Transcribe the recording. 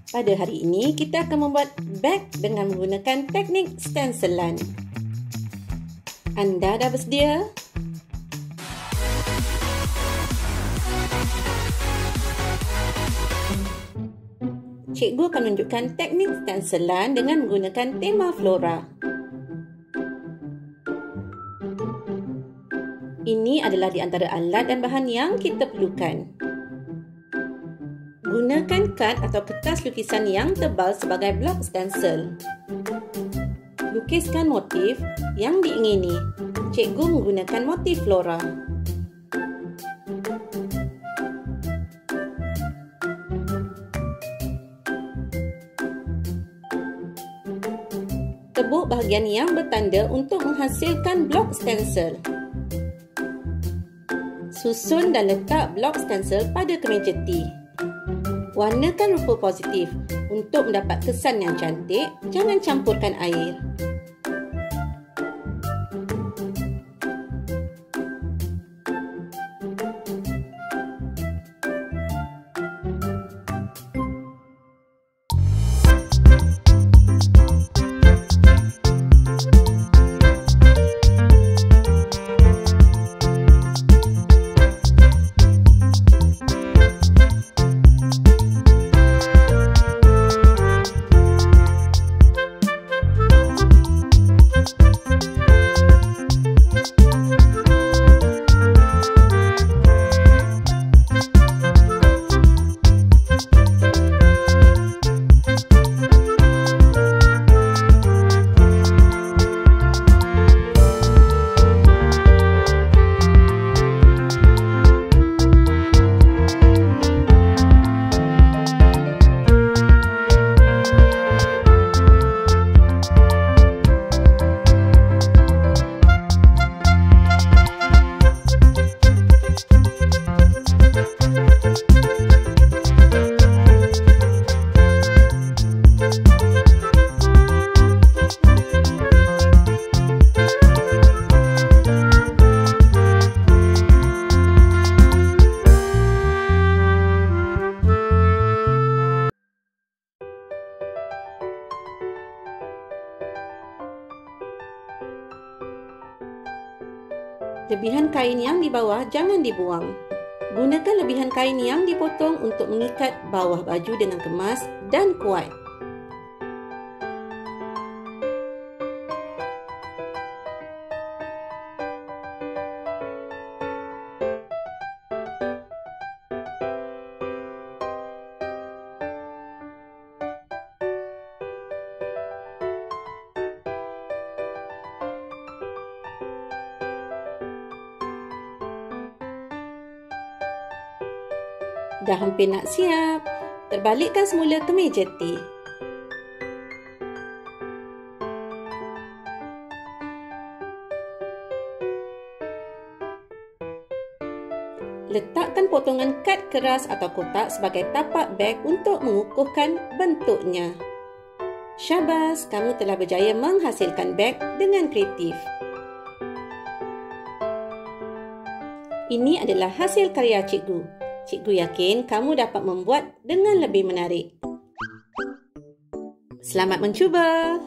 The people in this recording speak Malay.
Pada hari ini, kita akan membuat beg dengan menggunakan teknik stencilan. Anda dah bersedia? Cikgu akan menunjukkan teknik stencilan dengan menggunakan tema flora. Ini adalah di antara alat dan bahan yang kita perlukan. Gunakan kad atau kertas lukisan yang tebal sebagai blok stencil. Lukiskan motif yang diingini. Cikgu menggunakan motif flora. Tebuk bahagian yang bertanda untuk menghasilkan blok stencil. Susun dan letak blok stencil pada kemeja T. Warnakan rupa positif. Untuk mendapat kesan yang cantik, jangan campurkan air. Lebihan kain yang di bawah jangan dibuang. Gunakan lebihan kain yang dipotong untuk mengikat bawah baju dengan kemas dan kuat. Dah hampir nak siap. Terbalikkan semula kemeja T. Letakkan potongan kad keras atau kotak sebagai tapak beg untuk mengukuhkan bentuknya. Syabas, kamu telah berjaya menghasilkan beg dengan kreatif. Ini adalah hasil karya cikgu. Cikgu yakin kamu dapat membuat dengan lebih menarik. Selamat mencuba!